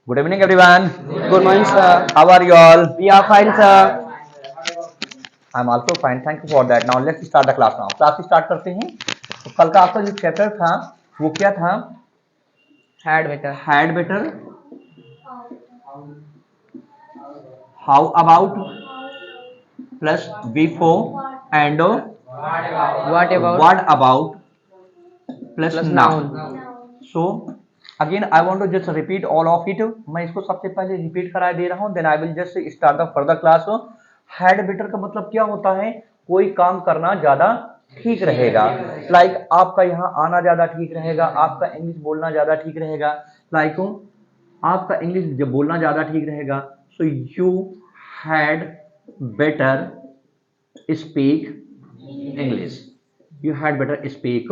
Good evening, everyone. Good morning, sir. How are you all? We are fine, sir. I'm also fine. Thank you for that. Now let's start the class now. Class start करते हैं। तो कल का आपका जो chapter था वो क्या था? Had better. Had better. How about plus before and What about what about plus plus now. noun? So again I want to just repeat all of it. मैं इसको सबसे पहले रिपीट करा दे रहा हूँ, then I will just start the further class. Had better का मतलब क्या होता है? कोई काम करना ज्यादा ठीक रहेगा। लाइक आपका यहाँ आना ज्यादा ठीक रहेगा, आपका इंग्लिश बोलना ज्यादा ठीक रहेगा। लाइक आपका इंग्लिश जब बोलना ज्यादा ठीक रहेगा, so you had better speak English. You had better speak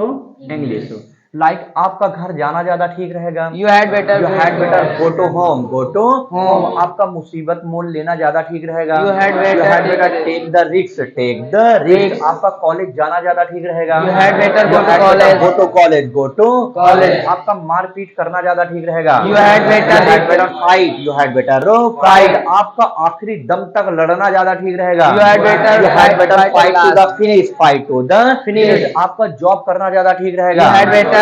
English. Like आपका घर जाना ज्यादा ठीक रहेगा। You had better. You had better go to home, go to home. Home. आपका मुसीबत मोल लेना ज्यादा ठीक रहेगा। You had better take the risk, take the risk. आपका कॉलेज जाना ज्यादा ठीक रहेगा। You had better go to college. Go to college, go to College. आपका मारपीट करना ज्यादा ठीक रहेगा। You had better fight, you had better fight. आपका आखिरी दम तक लड़ना ज्यादा ठीक रहेगा। You had better fight to the last. Finish, fight to the Finish. आपका जॉब करना ज्यादा ठीक रहेगा। You had better job.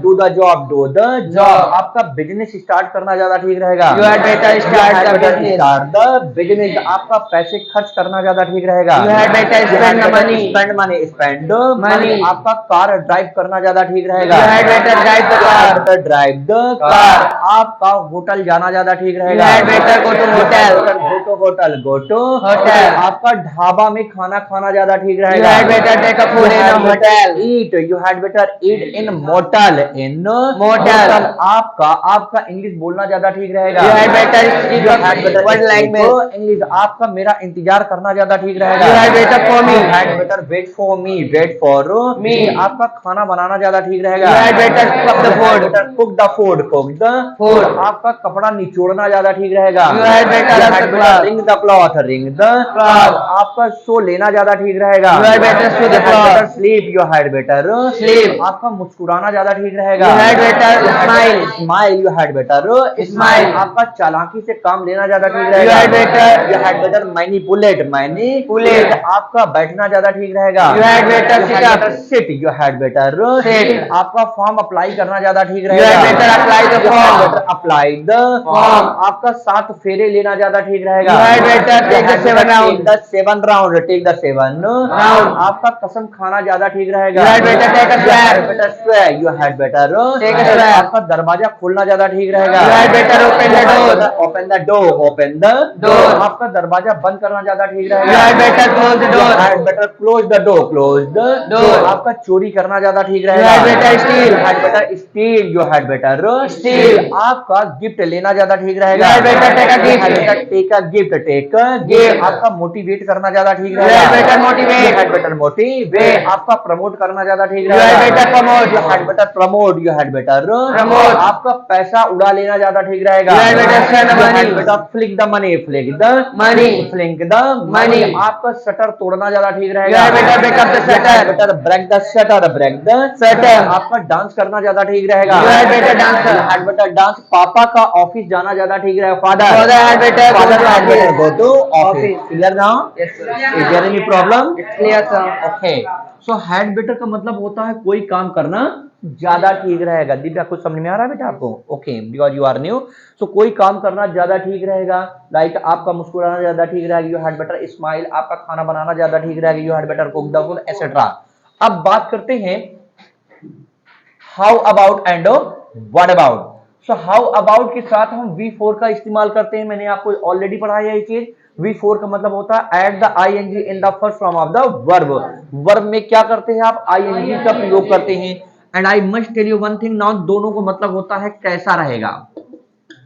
Do the job, do the job. Job. आपका बिजनेस स्टार्ट करना ज्यादा ठीक रहेगा। You had better start the business. Start the business. आपका पैसे खर्च करना ज्यादा ठीक रहेगा। You had better spend the money. Spend money, spend Money. आपका कार ड्राइव करना ज्यादा ठीक रहेगा। You had better drive the car. Drive the Car. Car. आपका होटल जाना ज्यादा ठीक रहेगा। You had better go to hotel. Go to hotel, go to Hotel. आपका ढाबा में खाना खाना ज्यादा ठीक You रहेगा। had better take a food in a hotel. Eat, you had better eat in motel, in Motel. आपका इंग्लिश बोलना ज्यादा ठीक रहेगा। You had better speak a word language. English. आपका मेरा इंतजार करना ज्यादा ठीक रहेगा। You had better for me. You had better wait for me, wait for Me. आपका खाना बनाना ज्यादा ठीक रहेगा। You had better cook the food. Cook the food, cook the Food. आपका कपड़ा निचोड़ना ज्यादा ठीक रहेगा। You had better cloth. Ring the cloth, ring the Cloth. आपका सो लेना ज्यादा ठीक रहेगा। You had better sew the cloth. Sleep, you had better Sleep. आपका मुस्कुराना ज्यादा ठीक रहेगा। You had better smile. Smile, you had better Smile. आपका चालाकी से काम लेना ज्यादा ठीक You रहेगा। had better- you had better manipulate, manipulate आपका बैठना ज्यादा ठीक रहेगा। You had better sit up. Sit, you had better Sit. आपका फॉर्म अप्लाई करना ज्यादा ठीक You रहेगा। had better apply the form. Apply the Form. आपका 7 फेरे लेना ज्यादा ठीक रहेगा। You had better take the 7 round. The 7 round, take the 7 Round. आपका कसम खाना ज्यादा ठीक रहेगा। You had better take a swear. You had better Take a swear. आपका दरवाजा खोलना ज्यादा ठीक रहेगा। You had better open the door. Open the door, open the Door. आपका दरवाजा बंद करना ज्यादा ठीक रहेगा। You had better close the door. You had better close the door, close the Door. आपका चोरी करना ज्यादा ठीक You रहेगा। had better steal. You had better steal, you had better Steal. आपका गिफ्ट लेना ज्यादा ठीक रहेगा। You had better take a gift. You had better take a gift, take a Gift. आपका मोटिवेट करना ज्यादा ठीक You रहेगा। had better motivate. You had better motivate आपका प्रमोट करना ज्यादा ठीक You रहेगा। had better promote. You had better promote, you had better Promote. आपका पैसा उड़ा लेना ज्यादा ठीक रहेगा। You had better spend the You had money. better flick the money, flick the Money. flick the Money. आपका शटर तोड़ना ज्यादा ठीक You रहेगा। had better break up the You had shutter. better break the shutter, break the Shutter. आपका dance करना ज्यादा ठीक रहेगा। You had better dance. You had better dance पापा का ऑफिस जाना ज्यादा ठीक रहेगा। Father Father had better go father to had better office. go to office. Office. Clear now? Yes, sir. Is there any problem? It's clear, sir. Okay. So had better का मतलब होता है कोई काम करना ज्यादा ठीक रहेगा। दिव्या कुछ समझ में आ रहा है बेटा आपको? Okay, because you are new. So कोई काम करना ज्यादा ठीक रहेगा। लाइक आपका मुस्कुराना ज्यादा ठीक रहेगा। यू हैड बेटर स्माइल आपका खाना बनाना ज्यादा ठीक रहेगा। You had better cook the food etcetera. अब बात करते हैं how about and what about. So how about के साथ हम V4 का इस्तेमाल करते हैं। मैंने आपको ऑलरेडी पढ़ाया ये चीज। V4 का मतलब होता है at the ing in the first form of the verb. Verb में क्या करते हैं आप? ing का प्रयोग करते हैं। And I must tell you one thing now, दोनों को मतलब होता है कैसा रहेगा,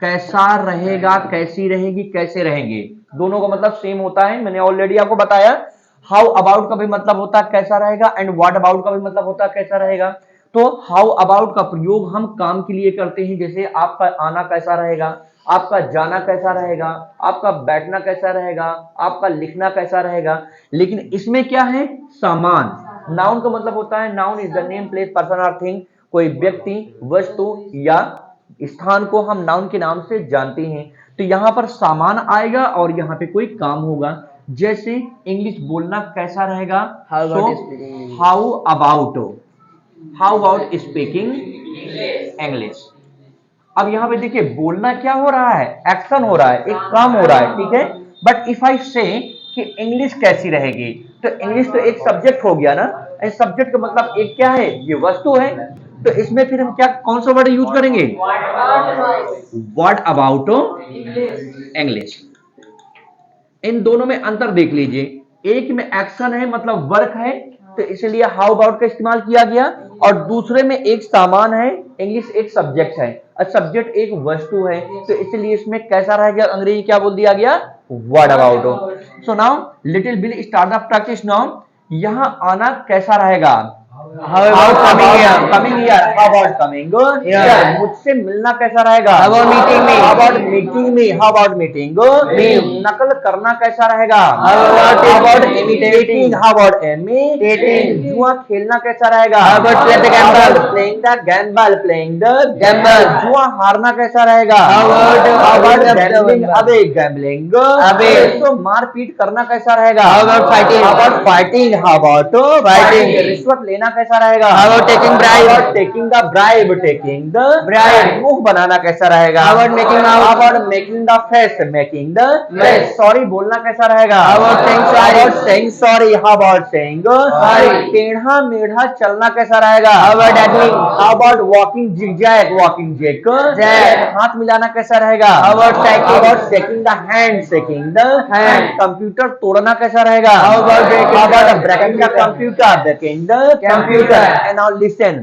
कैसा रहेगा, कैसी रहेगी, कैसे रहेंगे, दोनों का मतलब सेम होता है। मैंने ऑलरेडी आपको बताया। हाउ अबाउट का भी मतलब होता है कैसा रहेगा, एंड व्हाट अबाउट का भी मतलब होता है कैसा रहेगा। तो हाउ अबाउट का प्रयोग हम काम के लिए करते हैं, जैसे आपका आना कैसा रहेगा, आपका जाना कैसा रहेगा, आपका बैठना कैसा रहेगा, आपका लिखना कैसा रहेगा। लेकिन इसमें क्या है? सामान। नाउन का मतलब होता है, noun is the name, place, person और थिंग, कोई व्यक्ति, वस्तु या स्थान को हम नाउन के नाम से जानते हैं। तो यहाँ पर सामान आएगा और यहाँ पे कोई काम होगा। जैसे इंग्लिश बोलना कैसा रहेगा? How about speaking English. अब यहाँ पे देखिए बोलना क्या हो रहा है? एक्शन हो रहा है, एक काम हो रहा है, ठीक है। बट इफ आई से कि इंग्लिश कैसी रहेगी, तो इंग्लिश तो एक सब्जेक्ट हो गया ना। इस सब्जेक्ट का मतलब एक क्या है? ये वस्तु है। तो इसमें फिर हम क्या कौन सा वर्ड यूज करेंगे? What about English. इन दोनों में अंतर देख लीजिए। एक में एक्शन है मतलब वर्क है, तो इसलिए हाउ अबाउट का इस्तेमाल किया गया। और दूसरे में एक सामान है, इंग्लिश एक सब्जेक्ट है और सब्जेक्ट एक वस्तु है, तो इसलिए इसमें कैसा रह गया? अंग्रेजी क्या बोल दिया गया? What about. So now little bill start the practice now. यहां आना कैसा रहेगा? How about coming here? Coming here. How about coming? Yeah. मुझसे मिलना कैसा रहेगा? How about meeting me? How about meeting me? How about meeting? Me. नकल करना कैसा रहेगा? How about imitating? How about imitating? जुआ खेलना कैसा रहेगा? How about play the gamble? Playing the gamble. Playing the Gamble. जुआ हारना कैसा रहेगा? How about gambling away? Gambling away. तो मारपीट करना कैसा रहेगा? How about fighting? How about fighting? How about Fighting. रिश्वत लेना कैसा रहेगा? How about taking bribe? How about taking the bribe? Taking the Bribe. मुंह बनाना कैसा रहेगा? How about making mouth? How about making the face? Making the Face. sorry बोलना कैसा रहेगा? How about saying sorry? How about saying sorry? How about saying Sorry. टेढ़ा मेढ़ा चलना कैसा रहेगा? How about dancing? How about walking zigzag? Walking zag. हाथ मिलाना कैसा रहेगा? How about shaking? How about shaking the hand? Shaking the Hand. Computer तोड़ना कैसा रहेगा? How about breaking How about the breaking the computer? Breaking the Computer. And now listen.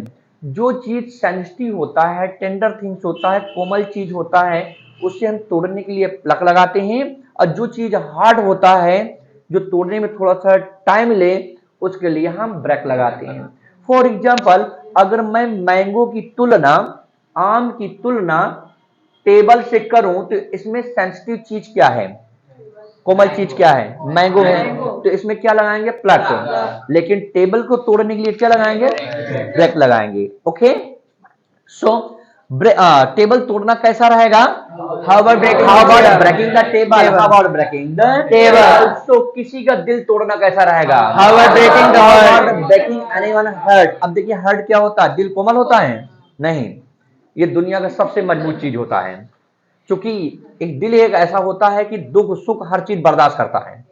जो चीज sensitive होता है, टेंडर थिंग्स होता है, कोमल चीज होता है, उससे हम तोड़ने के लिए प्लग लगाते हैं। और जो चीज हार्ड होता है, जो तोड़ने में थोड़ा सा टाइम ले, उसके लिए हम ब्रेक लगाते हैं। फॉर एग्जाम्पल, अगर मैं मैंगो की तुलना, आम की तुलना टेबल से करूं, तो इसमें सेंसिटिव चीज क्या है? कोमल चीज क्या है? मैंगो है। तो इसमें क्या लगाएंगे? प्लग। लेकिन टेबल को तोड़ने के लिए क्या लगाएंगे? ब्रेक लगाएंगे। ओके, सो टेबल तोड़ना कैसा रहेगा? How about breaking? How about breaking the table? How about breaking the Table. तो किसी का दिल तोड़ना कैसा रहेगा? How about breaking the How heart? about breaking anyone heart? अब देखिए हर्ट क्या होता है? दिल कोमल होता है? नहीं, ये दुनिया का सबसे मजबूत चीज होता है। क्योंकि एक दिल एक ऐसा होता है कि दुख सुख हर चीज बर्दाश्त करता है।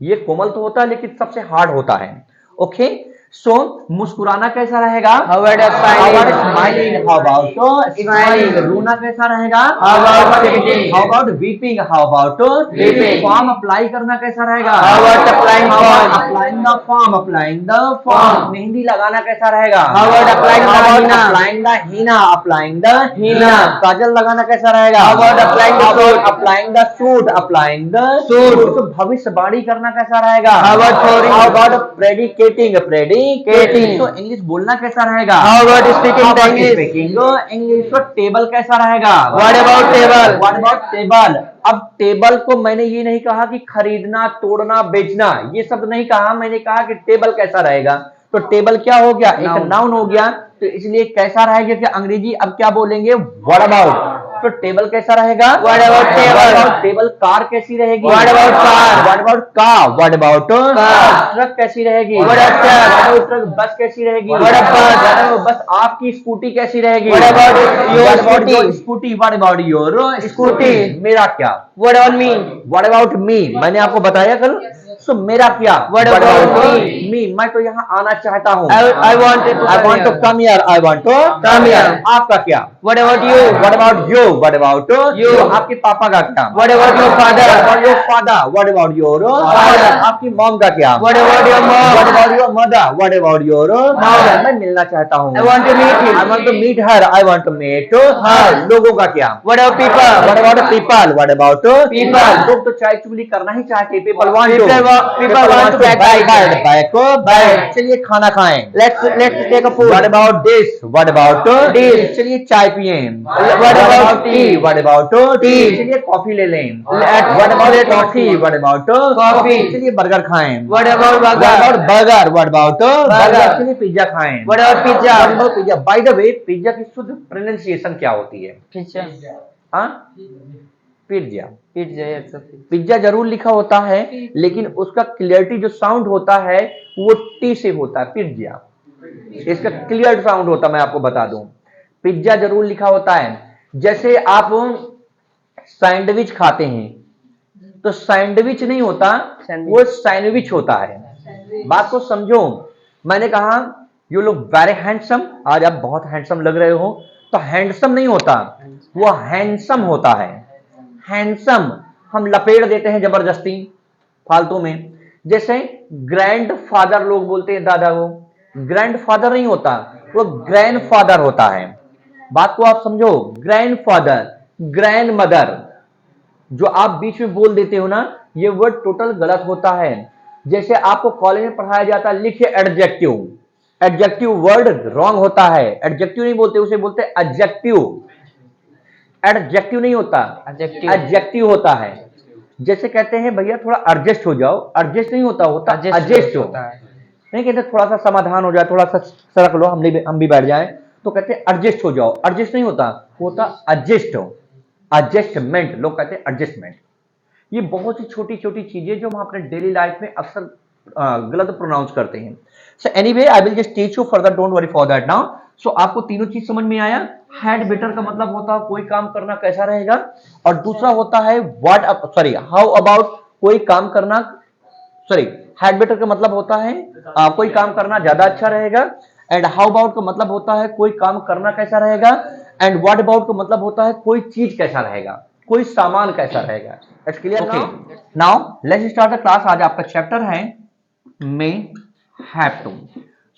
ये कोमल तो होता है लेकिन सबसे हार्ड होता है। ओके, सो मुस्कुराना कैसा रहेगा? How about smiling? Smiling? How about smiling? रोना कैसा रहेगा? How about weeping? How about weeping? How about Weeping. Form apply करना कैसा रहेगा? How about applying form? Applying the form? Applying the form. मेहंदी लगाना कैसा रहेगा? How about applying the henna? Applying the henna? Applying the Henna. काजल लगाना कैसा रहेगा? How about applying the suit? Applying the suit? Applying the Suit. तो भविष्यवाणी करना कैसा रहेगा? How about pouring? How about predicating? Predicating. तो इंग्लिश बोलना कैसा रहेगा? How about speaking How the about English? speaking? English तो टेबल कैसा रहेगा? What about table? What about table? अब टेबल को मैंने ये नहीं कहा कि खरीदना, तोड़ना, बेचना, ये सब नहीं कहा। मैंने कहा कि टेबल कैसा रहेगा। तो टेबल क्या हो गया? एक Noun. नाउन हो गया। तो इसलिए कैसा रहेगा? कि अंग्रेजी अब क्या बोलेंगे? What about. तो टेबल कैसा रहेगा? What about table? Table. Car कैसी रहेगी? What about car? What about car? What about Car? Truck कैसी रहेगी? What about truck? What about truck? बस कैसी रहेगी? What about bus? What about बस? आपकी स्कूटी कैसी रहेगी? What about your What about scooty? your scooty? What about your Scooty? मेरा क्या? What about me? What about me? मैंने आपको बताया कल। सो मेरा क्या? What about me? मैं तो यहाँ आना चाहता हूँ। I wanted to I come want to here. come here. I want to Come here. आपका क्या? What about you? What about you? What about You. आपके पापा का क्या? What about your father? What about your father? What about your Father. आपकी mom का क्या? What about your mom? What about your mother? What about your Mother. मैं मिलना चाहता हूँ। I want to meet him. I want to meet her. I want to meet her. लोगों का क्या? What about people? What about people? What about People. लोग तो चाय चुगली करना ही चाहते, people want to People want to backbite. चलिए खाना खाएं। Let's take a food. What about this? What about This? चलिए चाय पिएं। What about tea? What about Tea? चलिए कॉफी ले लें। Let's What about take coffee? coffee. What about Coffee? चलिए बर्गर खाएं। What about What burger? about burger? What about Burger? चलिए pizza खाएं। What about pizza? What about pizza? By the way, pizza की शुद्ध pronunciation क्या होती है? Pizza. हाँ, pizza. Pizza. Yes. Okay. Pizza जरूर लिखा होता है, लेकिन उसका क्लियरिटी जो साउंड होता है वो टी से होता है, पिज्जा। इसका क्लियर साउंड होता है, मैं आपको बता दूं। पिज्जा जरूर लिखा होता है। जैसे आप सैंडविच खाते हैं तो सैंडविच नहीं होता, वो सैंडविच होता है। बात को समझो। मैंने कहा यू लुक वेरी हैंडसम, आज आप बहुत हैंडसम लग रहे हो, तो हैंडसम नहीं होता, वो हैंडसम होता है। हैंडसम हम लपेट देते हैं जबरदस्ती फालतू में। जैसे ग्रैंड फादर लोग बोलते हैं दादा को, ग्रैंड फादर नहीं होता, वो ग्रैंड फादर होता है। बात को आप समझो। ग्रैंड फादर, ग्रैंड मदर जो आप बीच में बोल देते हो ना, ये वर्ड टोटल गलत होता है। जैसे आपको कॉलेज में पढ़ाया जाता है, लिखिए एडजेक्टिव, एडजेक्टिव वर्ड रॉन्ग होता है। एडजेक्टिव नहीं बोलते, उसे बोलते हैं एडजेक्टिव। एडजेक्टिव नहीं होता, Adjective. एडजेक्टिव होता है। जैसे कहते हैं भैया थोड़ा एडजस्ट हो जाओ, एडजस्ट नहीं होता, होता एडजस्ट होता है। नहीं कहते थोड़ा सा समाधान हो जाए, थोड़ा सा सरक लो, हम भी बैठ जाएं, तो कहते हैं एडजस्ट हो जाओ। एडजस्ट नहीं होता, होता एडजस्ट हो, एडजस्टमेंट। लोग कहते हैं एडजस्टमेंट। ये बहुत ही छोटी छोटी चीजें जो हम अपने डेली लाइफ में अक्सर गलत प्रोनाउंस करते हैं। So anyway I will just teach you further, don't worry for that now. So आपको तीनों चीज समझ में आया। हैड बेटर का मतलब होता है कोई काम करना कैसा रहेगा, और दूसरा होता है हाउ अबाउट कोई काम करना, हैड बेटर का मतलब होता है कोई काम करना ज्यादा अच्छा रहेगा। एंड हाउ अबाउट का मतलब होता है कोई काम करना कैसा रहेगा। एंड व्हाट अबाउट का मतलब होता है कोई चीज कैसा रहेगा, कोई सामान कैसा रहेगा। It's clear now let's start the class. आज आपका चैप्टर है may have to.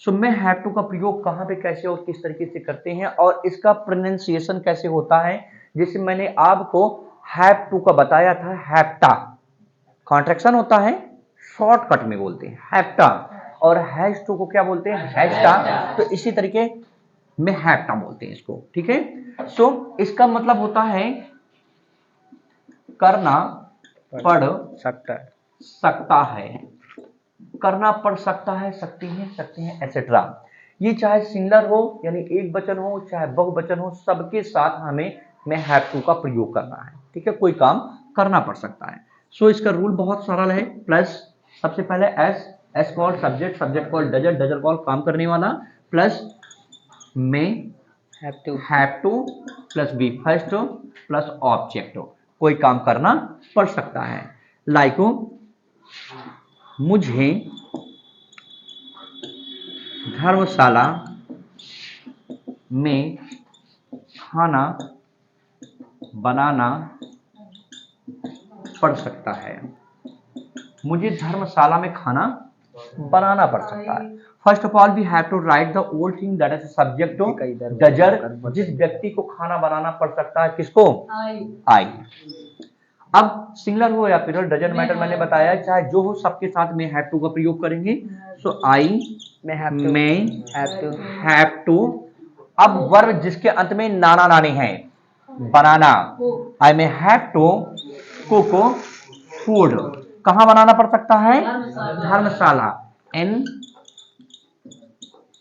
So may have to का प्रयोग कहां पे कैसे और किस तरीके से करते हैं, और इसका प्रोनाउंसिएशन कैसे होता है। जैसे मैंने आपको हैव टू का बताया था, हैप्टा कॉन्ट्रैक्शन होता है, शॉर्टकट में बोलते हैं हैप्टा, और हैज टू को क्या बोलते हैं, हैजटा। तो इसी तरीके में हैप्टा बोलते हैं इसको, ठीक है। सो इसका मतलब होता है करना पड़ सकता है, करना पड़ सकता है, सकते हैं एसेट्रा। ये चाहे सिंगुलर हो यानी एक वचन हो, चाहे बहुवचन हो, सबके साथ हमें मैं हैव टू का प्रयोग करना है, ठीक है। कोई काम करना पड़ सकता है। सो इसका रूल बहुत सरल है। प्लस सबसे पहले S call subject, subject call doer, doer call काम करने वाला, प्लस में have to plus V first plus object, कोई काम करना पड़ सकता है। लाइक मुझे धर्मशाला में खाना बनाना पड़ सकता है। मुझे धर्मशाला में खाना बनाना पड़ सकता है। First of all we have to write the old thing that is subject doer, जिस व्यक्ति को खाना बनाना पड़ सकता है, किसको, आई। अब सिंगुलर हो या प्लूरल डजंट मैटर, मैंने बताया चाहे जो हो सबके साथ में हैव टू का प्रयोग करेंगे। सो आई में हैव टू। अब वर्ब जिसके अंत में नाना नानी है, बनाना, आई में हैव टू कुक फूड। कहां बनाना पड़ सकता है, धर्मशाला, इन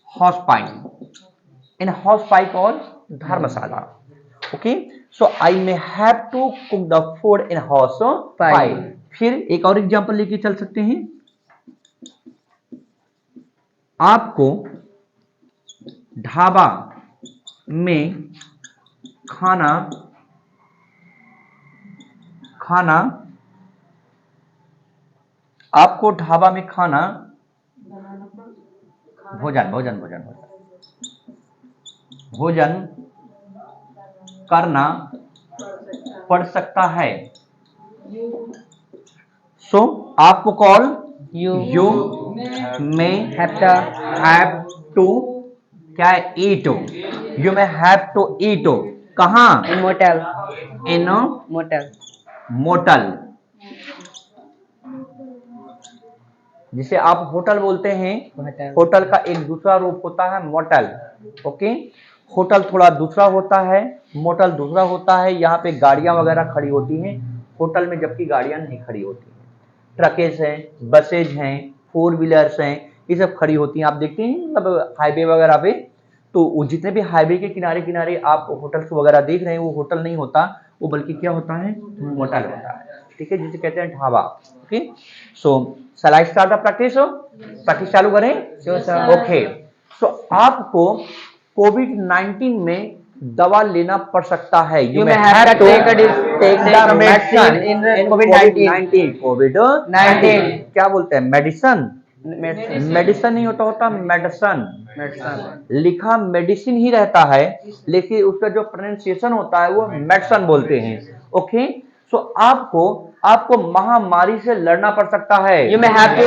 हाउस पाइक और धर्मशाला, ओके। सो आई में have to cook the food in house पाइक। फिर एक और एग्जांपल लेके चल सकते हैं। आपको ढाबा में खाना आपको ढाबा में खाना भोजन करना पड़ सकता है। सो आपको कॉल यू में हैव टू क्या है, ईट। यू में हैव टू ईट। कहां, इन मोटेल मोटल, जिसे आप होटल बोलते हैं। होटल का एक दूसरा रूप होता है मोटल। ओके, होटल थोड़ा दूसरा होता है, मोटल दूसरा होता है। यहाँ पे गाड़ियां वगैरह खड़ी होती हैं होटल में, जबकि गाड़ियां नहीं खड़ी होती हैं। ट्रकेज हैं, बसेज हैं, फोर व्हीलर्स हैं, ये सब खड़ी होती हैं। आप देखते हैं मतलब हाईवे वगैरह पे, तो वो जितने भी हाईवे के किनारे किनारे आप होटल्स वगैरह देख रहे हैं, वो होटल नहीं होता, वो बल्कि क्या होता है, मोटल होता है। ठीक है, जिसे कहते हैं dhaba. Okay, so shall I start the practice? Practice चालू करें? ओके, सो आपको कोविड-19 में दवा लेना पड़ सकता है। You may have to take the medicine in COVID-19. कोविड-19 क्या बोलते हैं, मेडिसन? Medicine. मेडिसन नहीं होता मेडिसन। Medicine. लिखा मेडिसिन ही रहता है, लेकिन उसका जो प्रोनाउंसिएशन होता है वो मेडिसन बोलते हैं। ओके, सो आपको महामारी से लड़ना पड़ सकता है। You may have to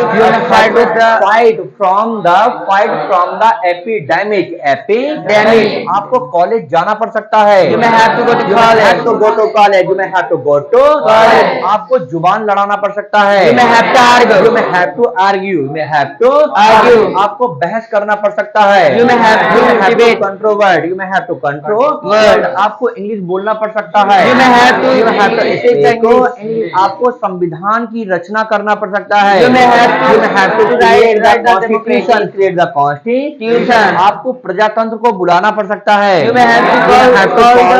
fight with the fight from the epidemic। epidemic, आपको कॉलेज जाना पड़ सकता है। You may have to go to college. You may have to go to college। You may have to go to college। आपको जुबान लड़ाना पड़ सकता है। You may have to argue। You may have to argue। You may have to argue। आपको बहस करना पड़ सकता है। You may have to debate। control। You may have to control। आपको इंग्लिश बोलना पड़ सकता है। You may have to speak English। आपको संविधान की रचना करना पड़ सकता है। You may have to create the write the constitution। create the constitution। आपको प्रजातंत्र को बुलाना पड़ सकता है। You may have to call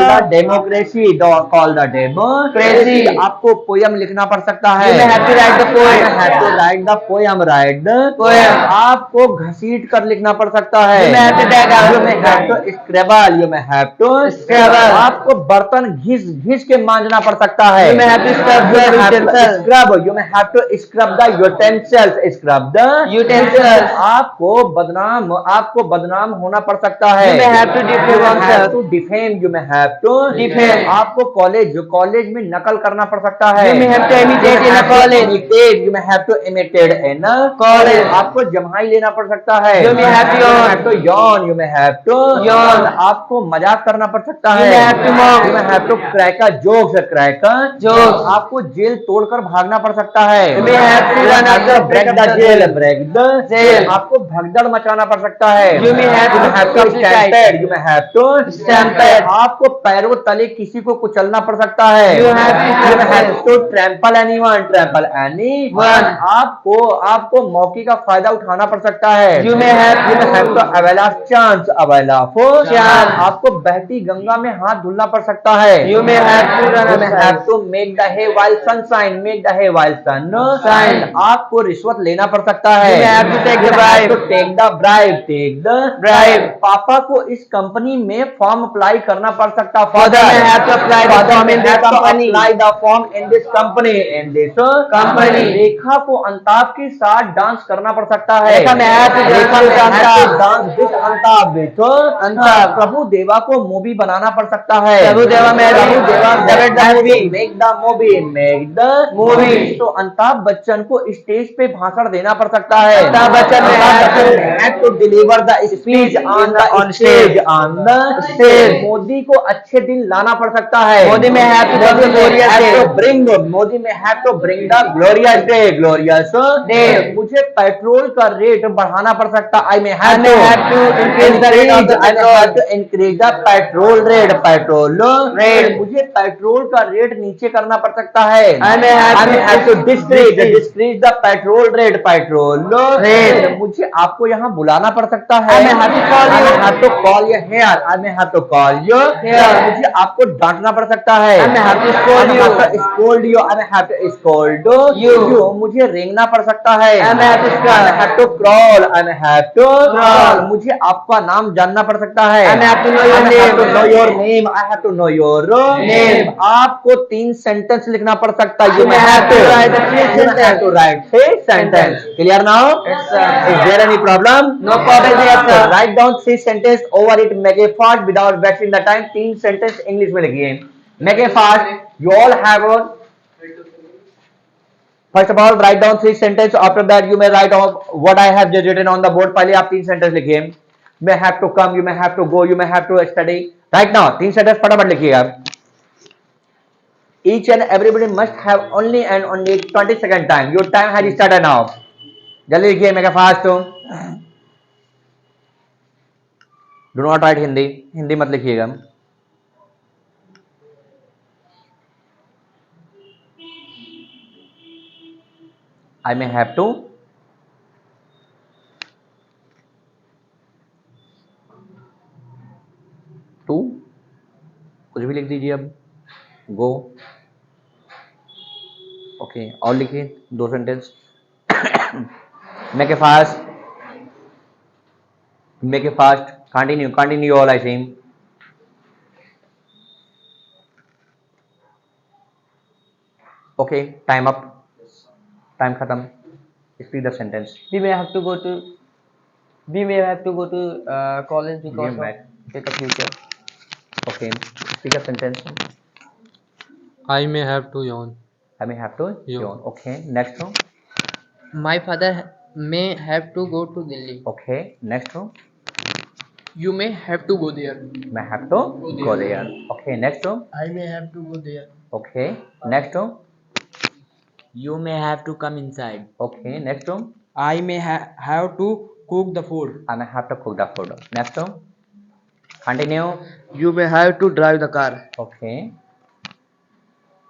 the democracy। call the democracy। आपको पोयम लिखना पड़ सकता है। You may have to write the poem। You may have to write the poem। write the poem। आपको घसीट कर लिखना पड़ सकता है। You may have to take out। You may have to scribble। You may have to Scribble। आपको बर्तन घिस के मांजना पड़ सकता है। You may have to scrub the utensils। scrub। You may have to scrub the utensils। scrub the utensils। आपको बदनाम होना पड़ सकता है। You may have to defame oneself। defame। You may have to defame। आपको कॉलेज में नकल करना पड़ सकता है। You may have to imitate in a college। You may have to imitate in a college। आपको जम्हाई लेना पड़ सकता है। You may have to yawn। You may have to yawn। आपको मजाक करना पड़ सकता है। You may have to mock। You may have to crack a jokes। crack a jokes। आपको जेल तोड़कर भागना पड़ सकता है। You may have to run out of break the jail। break the jail। आपको भगदड़ मचाना पड़ सकता है। You may have to stampede। You may have to stampede। आपको पैरों तले किसी को कुचलना पड़ सकता है। You have to trample anyone। trample anyone आपको मौके का फायदा उठाना पड़ सकता है। You may have to avail of chance। avail of chance आपको बहती गंगा में हाथ धुलना पड़ सकता है। You may have to make the hay while sunshine। make the hay while sunshine आपको रिश्वत लेना पड़ सकता है। You may have to take the bribe। take the bribe। take the bribe पापा को इस कंपनी में फॉर्म अप्लाई करना पड़ सकता है। Father may have to apply the form in this company। apply the form in this company। in this company रेखा को अंताब के साथ डांस करना पड़ सकता है। Rekha may have to dance with अंताब। with अंताब प्रभु देवा को मूवी बनाना पड़ सकता है। प्रभु देवा में direct the movie। make the movie। make the movie तो अमिताभ बच्चन को स्टेज पे भाषण देना पड़ सकता है। Amitabh Bachchan had to deliver the speech on stage। on the stage Modi को अच्छे दिन लाना पड़ सकता है। मोदी में have to come to glorious day। Modi में have to bring the glorious day। glorious day मुझे पेट्रोल का रेट बढ़ाना पड़ सकता है। I may have to increase the rate of the petrol। to increase the petrol rate। petrol rate मुझे petrol का rate नीचे करना पड़ सकता है। I may have to decrease the petrol rate। petrol rate मुझे आपको यहाँ बुलाना पड़ सकता है। I may have to call you। I may have to call you here। I may have to call you here मुझे आपको डांटना पड़ सकता है। I may have to scold you। scold you। I may have to scold you मुझे रेंगना पड़ सकता है। I may have to I may have to crawl। I may have to crawl मुझे आपका नाम जानना पड़ सकता है। I may have to know your name। I have to know your name। I have to know your name आपको 3 sentence लिखना पड़ सकता है। You may have to write the 3 sentences। have to write 3 sentences। Clear now? Yes, sir। Is there any problem? No problem here, sir। Write down 3 sentences over it। make a fast without wasting the time। 3 sentence English में लिखिए। make a fast। you all have a First of all, write down 3 sentences। After that, you may write off what I have just written on the board। पहले आप 3 sentence लिखिए। may have to come। you may have to go। you may have to study। right now 3 sentence फटाफट लिखिए आप। Each and everybody must have only and only 20-second time. Your time has started now. जल्दी लिखिए, मैं fast हूँ. Do not right Hindi, Hindi मत लिखिएगा. I may have to. To. कुछ भी लिख दीजिए अब. Go. ओके, और लिखिए 2 sentence. Make it fast. Make it fast. Continue all I think. Okay, time up. Time खत्म. Speak the sentence. We may have to go to college because of better future. Okay, speak a sentence. I may have to yawn. I may have to yawn. Okay, next one. My father may have to go to Delhi. Okay, next one. You may have to go there. May have to go there. Okay, next one. I may have to go there. Okay, next one. You may have to come inside. Okay, next one. I may have to cook the food. I may have to cook the food. Next one. Continue. You may have to drive the car. Okay.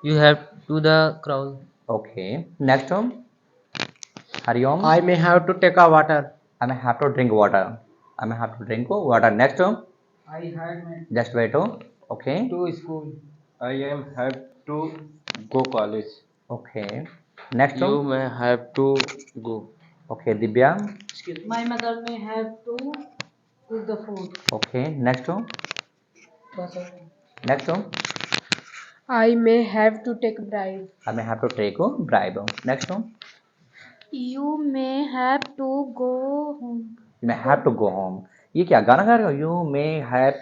You have to the crowd. Okay. Next one. Hariom. I may have to take a water. I may have to drink water. I may have to drink water. Next one. I had Just wait. Okay. to school. I am have to go college. Okay. Next You one. may have to go. Okay. Divya. My mother may have to cook the food. Okay. Next one. Next one. I may have to take a bribe. I may have to take a bribe. Next one. You may have to go home. You may have to go home. ये क्या गाना गा रहे हो? You may have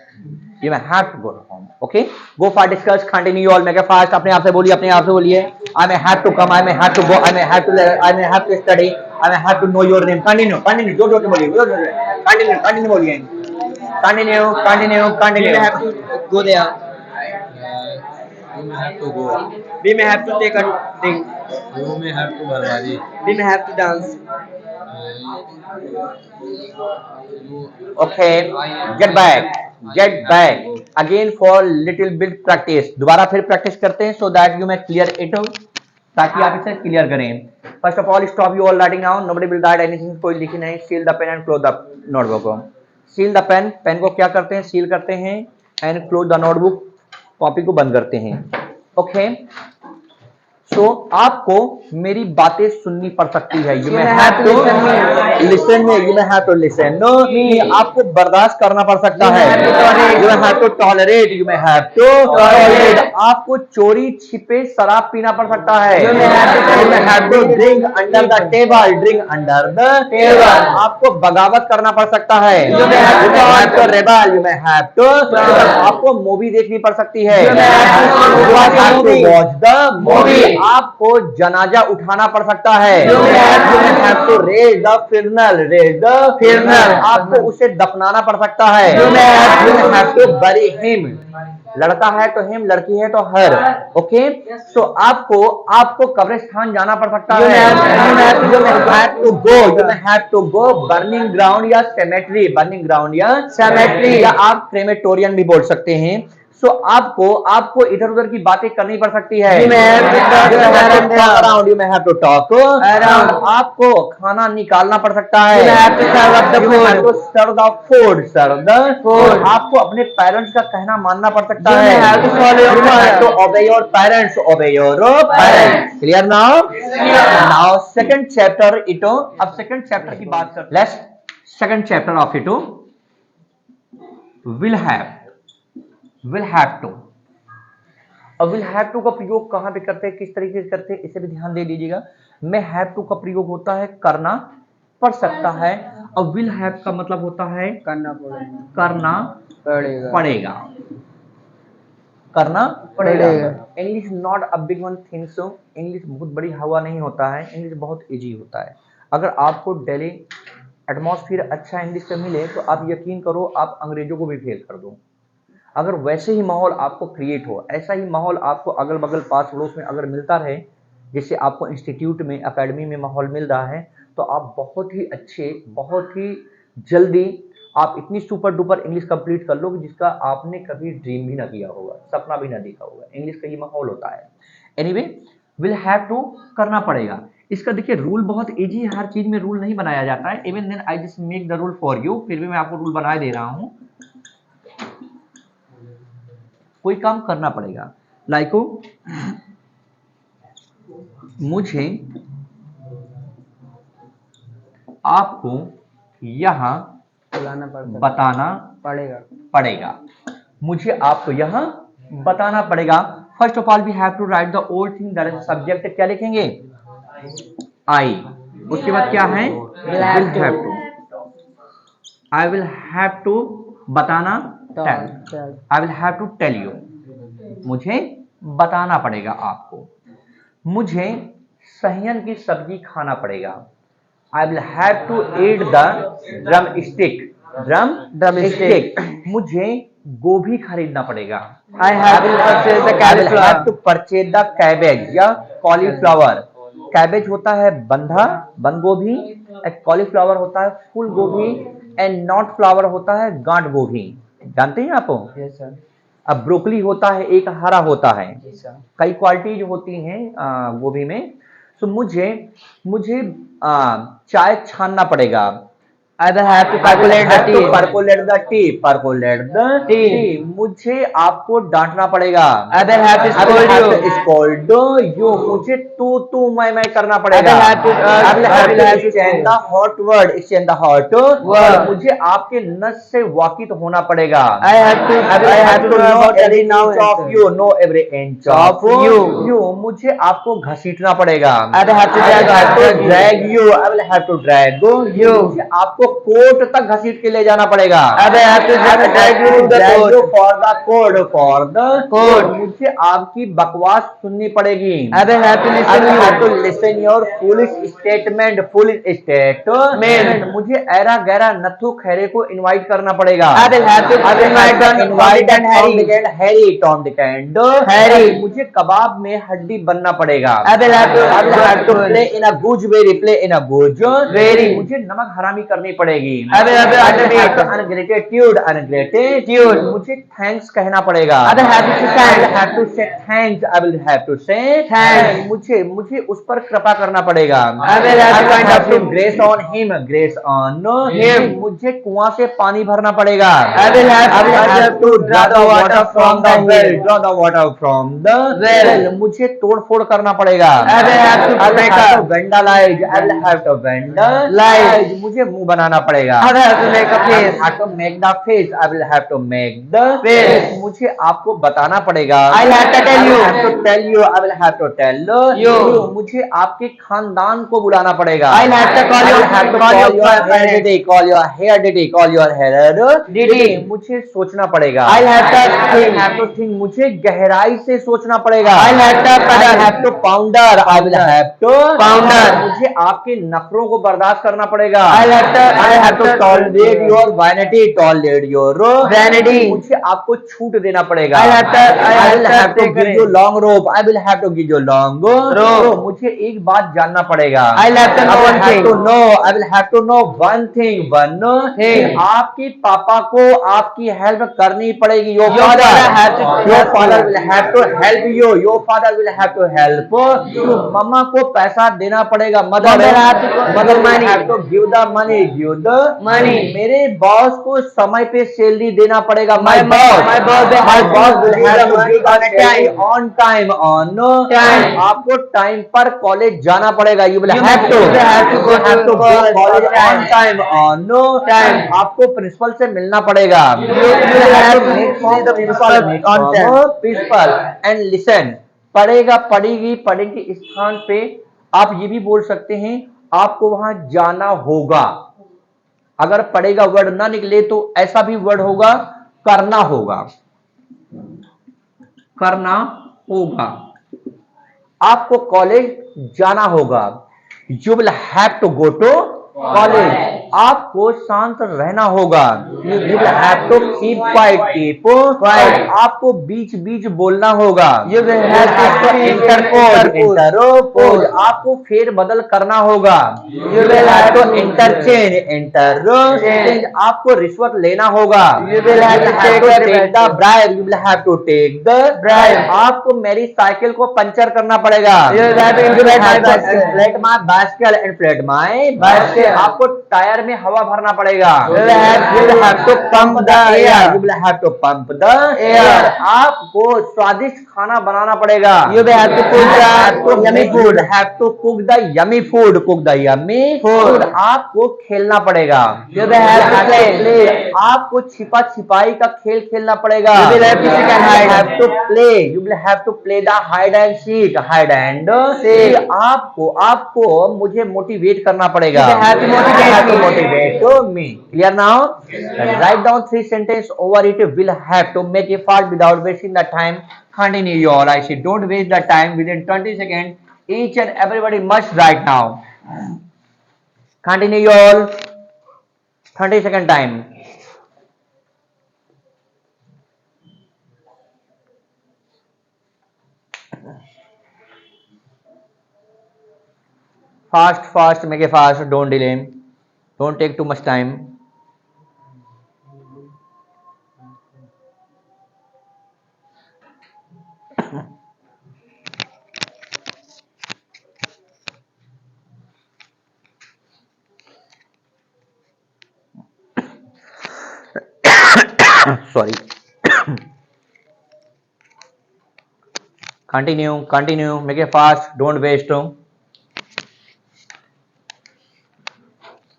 to go home. Okay. Go for discuss. Continue all. Make it fast. अपने आप से बोलिए, अपने आप से बोलिए. I may have to come. I may have to go. I may have to learn. I may have to study. I may have to know your name. Continue. जोर जोर से बोलिए. Continue बोलिए. Continue. We may have to go there. You may have to go. We may have to take a drink. You may have to Barbari. We may have to dance. Okay. Get back. Again for little bit practice. दोबारा फिर practice करते हैं so that you may clear it out. ताकि आप इसे clear करें. First of all, stop you all writing now. Nobody will write anything. कोई लिखी नहीं. Seal the pen and close the notebook. Seal the pen. Pen को क्या करते हैं? सील करते हैं. And close the notebook. Copy को बंद करते हैं. ओके. सो आपको मेरी बातें सुननी पड़ सकती है. You may have to listen में. You may have to listen. No, आपको बर्दाश्त करना पड़ सकता है. You may have to tolerate. You may have to tolerate. आपको चोरी छिपे शराब पीना पड़ सकता है. You may have to drink under the table. Drink under the table. आपको बगावत करना पड़ सकता है. You may have to rebel. You may have to. आपको मूवी देखनी पड़ सकती है. You have to watch the movie. आपको जनाजा उठाना पड़ सकता है. You may have to raise the funeral. आपको उसे दफनाना पड़ सकता है. You may have to bury him. लड़का है तो हिम, लड़की है तो हर. ओके. सो आपको कब्रिस्तान जाना पड़ सकता है. You may have to go burning ground या cemetery या आप क्रेमेटोरियम भी बोल सकते हैं. सो आपको इधर उधर की बातें करनी पड़ सकती है. You may have to talk around. आपको खाना निकालना पड़ सकता है. You may have to serve the food. आपको अपने पेरेंट्स का कहना मानना पड़ सकता है. You may have to obey your parents. Clear now? Now second chapter इटो. अब second chapter की बात करते हैं. Let's second chapter of e to. Will have to. और will have to का प्रयोग कहां पे करते हैं, किस तरीके से करते हैं, इसे भी ध्यान दे दीजिएगा. may have to का प्रयोग होता है करना पड़ सकता है. और will have का मतलब होता है करना पड़ेगा. English not a big one thing. So English बहुत बड़ी हवा नहीं होता है. इंग्लिश बहुत इजी होता है. अगर आपको डेली एटमॉस्फेयर अच्छा इंग्लिश से मिले तो आप यकीन करो आप अंग्रेजों को भी फेल कर दो. अगर वैसे ही माहौल आपको क्रिएट हो, ऐसा ही माहौल आपको अगल बगल पास पड़ोस में अगर मिलता रहे, जैसे आपको इंस्टीट्यूट में, एकेडमी में माहौल मिल रहा है, तो आप बहुत ही अच्छे, बहुत ही जल्दी आप इतनी सुपर डुपर इंग्लिश कंप्लीट कर लो कि जिसका आपने कभी ड्रीम भी ना किया होगा, सपना भी ना देखा होगा। इंग्लिश का ये माहौल होता है। एनीवे, विल हैव टू करना पड़ेगा। इसका देखिए रूल बहुत इजी है, हर चीज में रूल नहीं बनाया जाता है। Even then I just make the rule for you, फिर भी मैं आपको रूल बना दे रहा हूं। कोई काम करना पड़ेगा, लाइक मुझे आपको यहां बताना पड़ेगा। मुझे आपको यहां बताना पड़ेगा। First of all we have to write the old thing that is subject. क्या लिखेंगे? आई। उसके बाद क्या है? Will have to. I will have to बताना, tell. I will have to tell you. मुझे बताना पड़ेगा आपको। मुझे सहियन की सब्जी खाना पड़ेगा। I will have to eat the drumstick. Drumstick. मुझे गोभी खरीदना पड़ेगा। I have to purchase the cauliflower. I will have to purchase the cabbage या cauliflower. कैबेज होता है बंद गोभी, कॉलीफ्लावर होता है फूल गोभी, एंड नॉट फ्लावर होता है गांठ गोभी। जानते हैं आप? Yes, sir. अब ब्रोकली होता है, एक हरा होता है। कई क्वालिटीज होती हैं गोभी में। तो मुझे चाय छानना पड़ेगा। I will have to percolate the tea. मुझे आपको डांटना पड़ेगा। I will have to scold you. मुझे तू मैं करना पड़ेगा। I will have to exchange the hot word. मुझे आपके नस से वाकिफ होना पड़ेगा। I have to know every inch of you. Know every inch of you. मुझे आपको घसीटना पड़ेगा। I will have to drag you. I will have to drag you. मुझे आपको कोर्ट तक घसीट के ले जाना पड़ेगा। I will have to drag you for the court. मुझे आपकी बकवास सुननी पड़ेगी। I will have to listen your foolish statement. मुझे ऐरा गैरा नथु खैरे को इनवाइट करना पड़ेगा। I will have to invite Harry, Tom, Dick and Harry. मुझे कबाब में हड्डी बनना पड़ेगा। I will have to play in a gooseberry. मुझे नमक हरामी करनी पड़ेगी। I will have to ungratitude. मुझे थैंक्स कहना पड़ेगा। I will have to say thanks. मुझे उस पर कृपा करना पड़ेगा। I will have to grace on him. मुझे कुआं से पानी भरना पड़ेगा। I will have to draw the water from the well. मुझे तोड़ फोड़ करना पड़ेगा। I will have to vandalize. मुझे मुंह बनाना पड़ेगा। I will have to make a face. I will have to make the face. मुझे आपको बताना पड़ेगा। I will have to tell you. I will have to tell you. मुझे आपके खानदान को बुलाना पड़ेगा। I will have to call your hair. मुझे सोचना पड़ेगा। I will have to think. मुझे गहराई से सोचना पड़ेगा। I will have to ponder. मुझे आपके नखरों को बर्दाश्त करना पड़ेगा। I will have to tolerate your vanity. मुझे आपको छूट देना पड़ेगा। I will have to give you long rope. मुझे एक बात जानना पड़ेगा। I will have to know one thing. आपके पापा को आपकी हेल्प करनी पड़ेगी। Your father will have to help you. will have to help you. मम्मा को पैसा देना पड़ेगा। Mother will have to give the money. मेरे बॉस को समय पे सैलरी देना पड़ेगा। My boss will have to give the salary on time. आपको टाइम पर कॉलेज जाना पड़ेगा। You will have to go college on time. आपको प्रिंसिपल से मिलना पड़ेगा। You will have to meet the principal and listen. पढ़ेगा, पढ़ेगी स्थान पे आप ये भी बोल सकते हैं आपको वहां जाना होगा। अगर पढ़ेगा वर्ड ना निकले तो ऐसा भी वर्ड होगा करना होगा। आपको कॉलेज जाना होगा। You will have to go to college. आपको शांत रहना होगा। You will have to keep quiet, keep quiet। आपको बीच बीच बोलना होगा। You will have to interpose, interpose। आपको फेर बदल करना होगा। You will have to interchange, interchange। आपको रिश्वत लेना होगा। You will have to take take the bribe, you will have to take the bribe। आपको मेरी साइकिल को पंचर करना पड़ेगा। You will have to inflate my bicycle। inflate my bicycle, inflate my bicycle। आपको टायर में हवा भरना पड़ेगा। You will have to pump the air। You will have to pump the air। आपको स्वादिष्ट खाना बनाना पड़ेगा। You will have to cook the yummy You food। will have to cook the yummy food, cook the yummy food। आपको खेलना पड़ेगा। You will have to play। आपको छिपा छिपाई का खेल खेलना पड़ेगा। You will have to seek and hide। have to play, you will have to play the hide and seek, hide and seek। आपको मुझे मोटिवेट करना पड़ेगा। You will have to motivate me। Clear now? Write down 3 sentences over it। Will have to make a fast without wasting the time। Continue you all। I say don't waste the time। Within 20 seconds each and everybody must write now। Continue you all। 30-second time। Fast, make it fast, don't delay, don't take too much time। Sorry। Continue, make it fast, don't waste।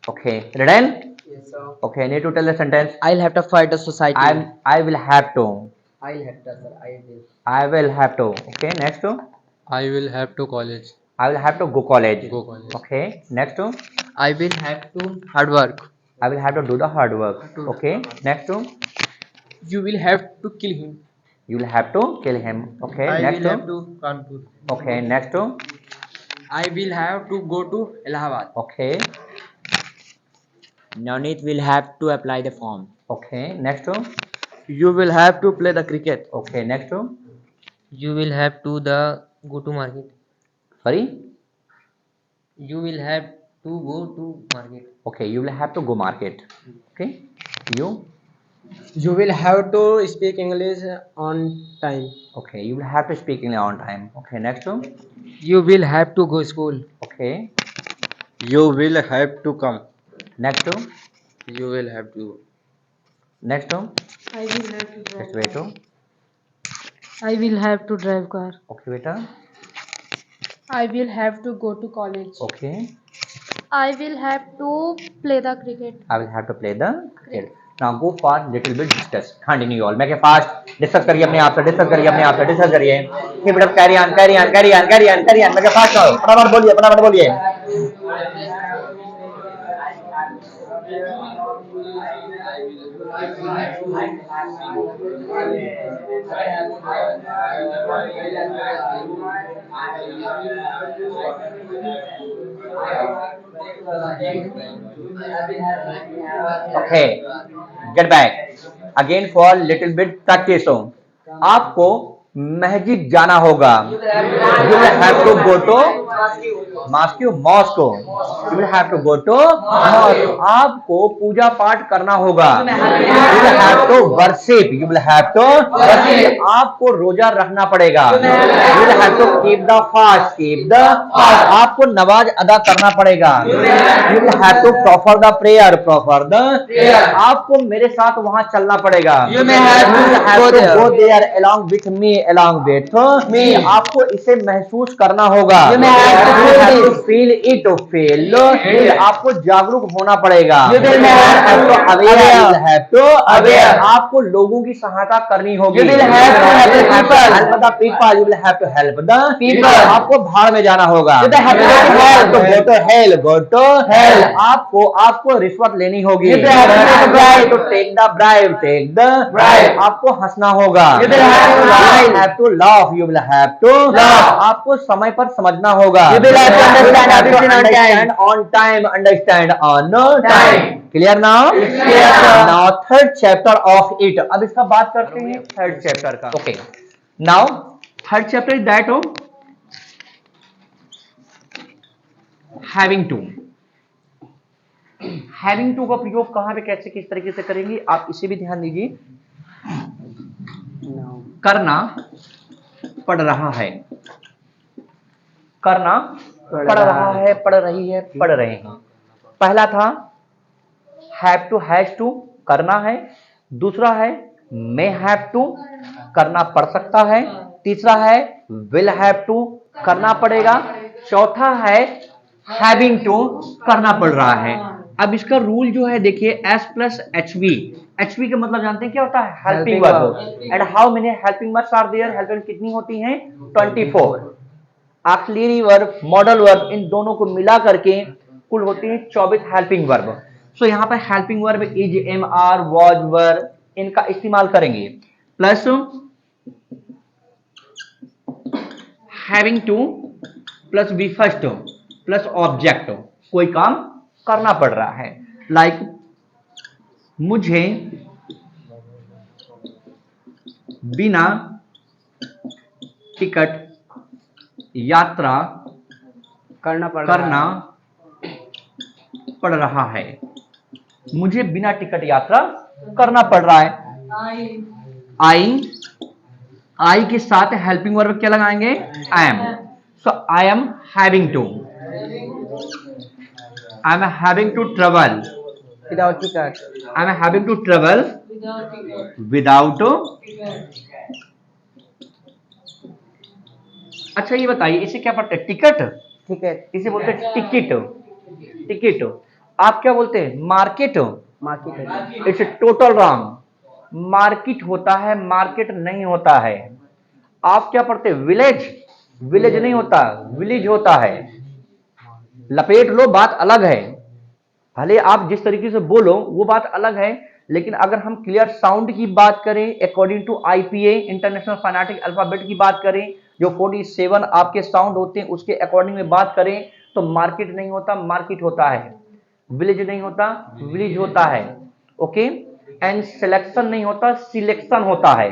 Okay, written? Yes, sir। Okay, need to tell the sentence। I'll have to fight the society। I will have to। I'll have to, sir। I will have to। Okay, next। I will have to college. I will have to go college। Go college. Okay, next। I will have to hard work। I will have to do the hard work। Okay, next। You will have to kill him। You will have to kill him। Okay, next। to Kanpur। Okay, next। I will have to go to Allahabad। Okay, Navneet will have to apply the form। okay, next। You will have to play the cricket। Okay, next। You will have to go to market। Sorry। You will have to go to market। Okay, you will have to go market। Okay, you। You will have to speak English on time। Okay, you will have to speak English on time। Okay, next। You will have to go school। Okay, You will have to come. next। You will have to। Next। I will have to drive Just wait। car। I will have to drive car। Okay, beta। I will have to go to college। Okay, I will have to play the cricket। I will have to play the cricket। Now go fast, little bit discuss। Continue all। make it fast, discuss करिए अपने आप से, discuss करिए अपने आप से, discuss करिए। Keep it up, carry on, carry on, carry on, carry on, carry on। make it fast करो, फटाफट बोलिए, फटाफट बोलिए। Okay, get back again for little bit practice। आपको मस्जिद जाना होगा। You will have to go to Moscow। You will have to go to mosque। आपको पूजा पाठ करना होगा। You will have to worship। You will have to worship। आपको रोजा रखना पड़ेगा। You will have to keep the fast। Keep the fast। आपको नमाज अदा करना पड़ेगा। You will have to proffer the prayer। Proffer the prayer। आपको मेरे साथ वहां चलना पड़ेगा। You may have to go there along with me। Along with me। आपको इसे महसूस करना होगा। You may have to feel it। feel it। आपको जागरूक होना पड़ेगा। You will have to aware। aware। You will have to aware। आपको लोगों की सहायता करनी होगी। You will have to help the people। help the people। You will have to help the people। आपको भाड़ में जाना होगा। You will have to go to hell। go to hell। आपको रिश्वत लेनी होगी। You will have to take the bribe। take the bribe। आपको हंसना होगा। You will have to lie। laugh. have to laugh. You will have to Laugh. आपको समय पर समझना होगा. You will have to understand have to everything on time. understand on time. Understand on Time. Clear now? It's clear, sir. Now third chapter of it. अब इसका बात करते हैं third chapter का. Okay. Now third chapter is that of having to. Having to का प्रयोग कहां पे कैसे किस तरीके से करेंगे आप इसे भी ध्यान दीजिए. करना पड़ रहा है, करना पड़ रहा है, पड़ रही है, पढ़ रहे हैं. पहला था हैव टू, हैज टू करना है. दूसरा है मे हैव टू करना पड़ सकता है. तीसरा है विल हैव टू करना पड़ेगा. चौथा है हैविंग टू करना पड़ रहा है. अब इसका रूल जो है देखिए S plus H V. H V का मतलब जानते हैं क्या होता है? Helping verb. And how many helping verbs are there? Helping कितनी होती हैं? 24. ऑक्सिलरी वर्ब, मॉडल वर्ब, इन दोनों को मिला करके कुल होती है 24 हेल्पिंग वर्ब. सो यहाँ पर helping verb is, am are, was, were, इनका इस्तेमाल करेंगे. Plus having to plus V first plus object. कोई काम करना पड़ रहा है. लाइक मुझे बिना टिकट यात्रा करना पड़ रहा है. मुझे बिना टिकट यात्रा करना पड़ रहा है. आई के साथ हेल्पिंग वर्ब क्या लगाएंगे? I am. So I am having to. I am having to travel. Without ticket. I am having to travel without. अच्छा ये बताइए इसे क्या पढ़ते हैं? टिकट. Ticket. इसे बोलते हैं टिकट. टिकट. आप क्या बोलते हैं? Market. Market. It's total wrong. Market होता है, मार्केट नहीं होता है. आप क्या पढ़ते हैं? विलेज. विलेज नहीं होता, विलेज होता है. लपेट लो, बात अलग है. भले आप जिस तरीके से बोलो वो बात अलग है, लेकिन अगर हम क्लियर साउंड की बात करें according to IPA International Phonetic Alphabet की बात करें, जो 47 आपके साउंड होते हैं उसके अकॉर्डिंग में बात करें, तो मार्केट नहीं होता, मार्केट होता है. विलेज नहीं होता, विलेज होता है. ओके. एंड सिलेक्शन नहीं होता, सिलेक्शन होता है.